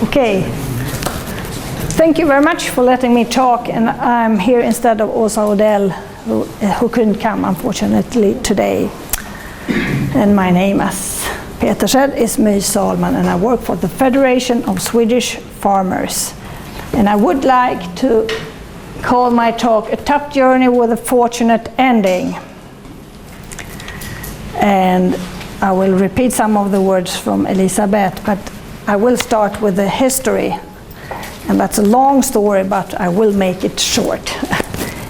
Okay. Thank you very much for letting me talk, and I'm here instead of Åsa Odell, who couldn't come, unfortunately, today. And my name, as Peter said, is My Sahlman, and I work for the Federation of Swedish Farmers. And I would like to call my talk A Tough Journey with a Fortunate Ending. And I will repeat some of the words from Elisabeth, but I will start with the history. And that's a long story, but I will make it short.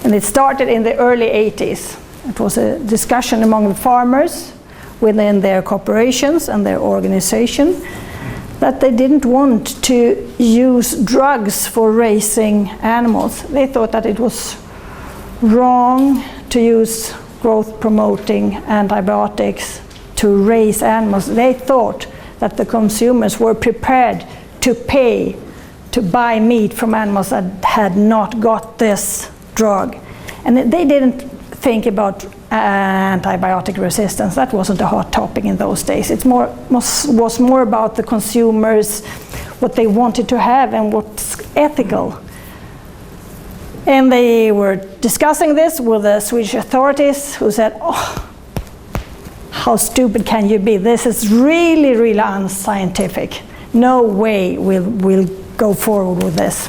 And it started in the early 80s. It was a discussion among the farmers within their corporations and their organization that they didn't want to use drugs for raising animals. They thought that it was wrong to use growth-promoting antibiotics to raise animals. They thought that the consumers were prepared to pay to buy meat from animals that had not got this drug. And they didn't think about antibiotic resistance. That wasn't a hot topic in those days. It was more about the consumers, what they wanted to have and what's ethical. And they were discussing this with the Swedish authorities, who said, oh, how stupid can you be? This is really, really unscientific. No way we'll go forward with this.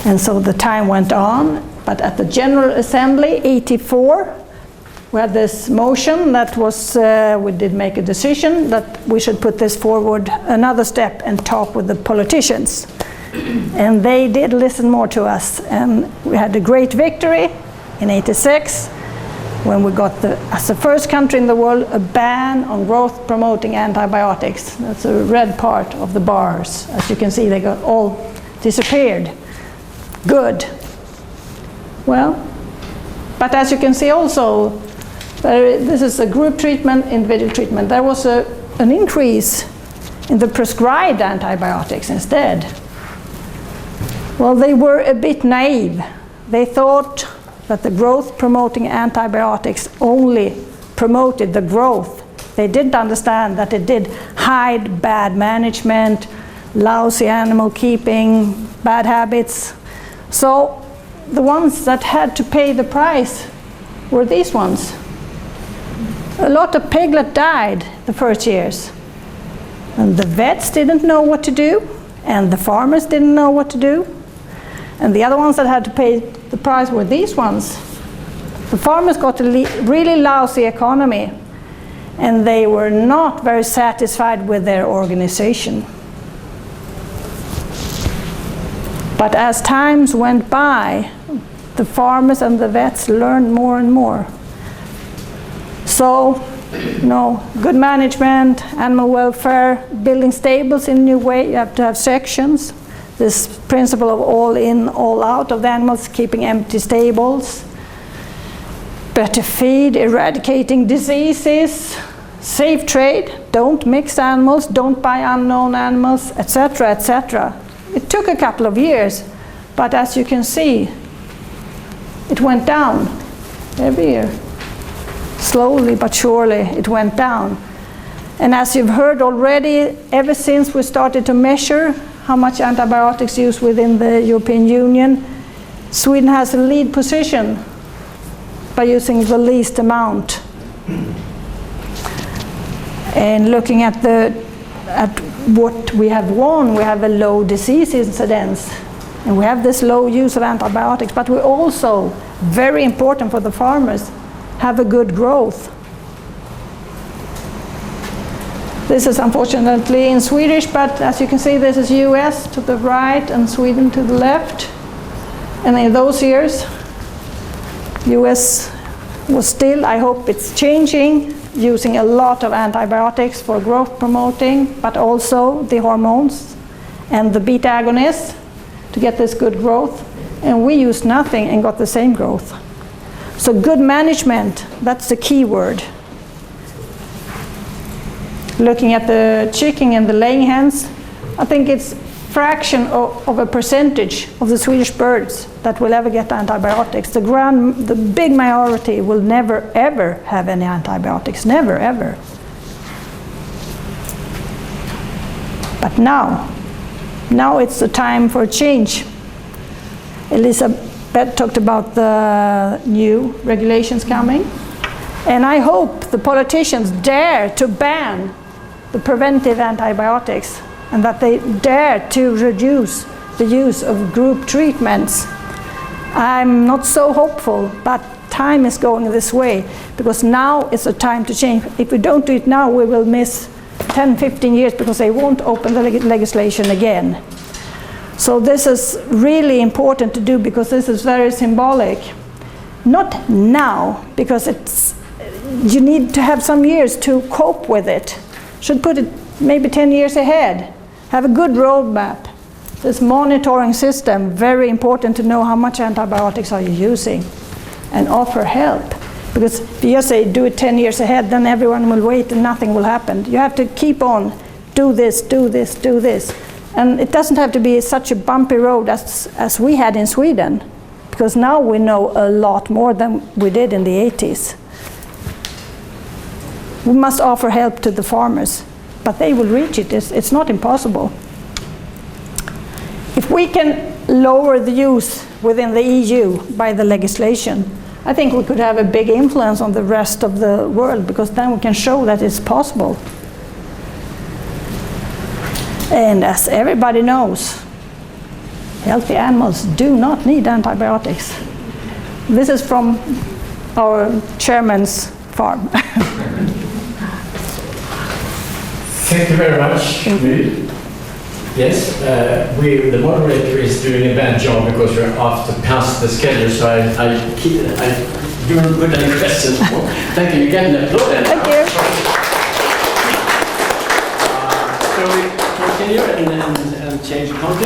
And so the time went on, but at the General Assembly, 84, we had this motion that was, we did make a decision that we should put this forward another step and talk with the politicians. And they did listen more to us, and we had a great victory in 86 when we got, as the first country in the world, a ban on growth-promoting antibiotics. That's a red part of the bars. As you can see, they got all disappeared. Good. Well, but as you can see also, this is a group treatment, individual treatment. There was an increase in the prescribed antibiotics instead. Well, they were a bit naive. They thought that the growth-promoting antibiotics only promoted the growth. They didn't understand that it did hide bad management, lousy animal keeping, bad habits. So the ones that had to pay the price were these ones. A lot of piglet died the first years. And the vets didn't know what to do, and the farmers didn't know what to do. And the other ones that had to pay the price were these ones. The farmers got a really lousy economy, and they were not very satisfied with their organization. But as times went by, the farmers and the vets learned more and more. So, good management, animal welfare, building stables in a new way, you have to have sections. This principle of all in, all out of the animals, keeping empty stables, better feed, eradicating diseases, safe trade, don't mix animals, don't buy unknown animals, etc., etc. It took a couple of years, but as you can see, it went down every year. Slowly but surely it went down. And as you've heard already, ever since we started to measure how much antibiotics used within the European Union, Sweden has a lead position by using the least amount. And looking at what we have won, we have a low disease incidence, and we have this low use of antibiotics, but we also, very important for the farmers, have a good growth. This is unfortunately in Swedish, but as you can see, this is US to the right and Sweden to the left. And in those years, US was still, I hope it's changing, using a lot of antibiotics for growth promoting, but also the hormones and the beta agonists to get this good growth. And we used nothing and got the same growth. So good management, that's the key word. Looking at the chicken and the laying hens, I think it's fraction of a percentage of the Swedish birds that will ever get antibiotics. The big majority will never ever have any antibiotics, never ever. But now, Now it's the time for a change. Elisabeth talked about the new regulations coming, and I hope the politicians dare to ban the preventive antibiotics and that they dare to reduce the use of group treatments. I'm not so hopeful, but time is going this way, because now is the time to change. If we don't do it now, we will miss 10, 15 years because they won't open the legislation again. So this is really important to do, because this is very symbolic. Not now, because you need to have some years to cope with it. Should put it maybe 10 years ahead. Have a good roadmap. This monitoring system, very important to know how much antibiotics are you using, and offer help. Because if you just say do it 10 years ahead, then everyone will wait and nothing will happen. You have to keep on, do this, do this, do this. And it doesn't have to be such a bumpy road as we had in Sweden, because now we know a lot more than we did in the 80s. We must offer help to the farmers, but they will reach it. It's not impossible. If we can lower the use within the EU by the legislation, I think we could have a big influence on the rest of the world, because then we can show that it's possible. And as everybody knows, healthy animals do not need antibiotics. This is from our chairman's farm. Thank you very much. Yes, the moderator is doing a bad job because we're off to pass the schedule, so I don't put any questions. Thank you. You get an applause. Thank you. So we continue and change the content.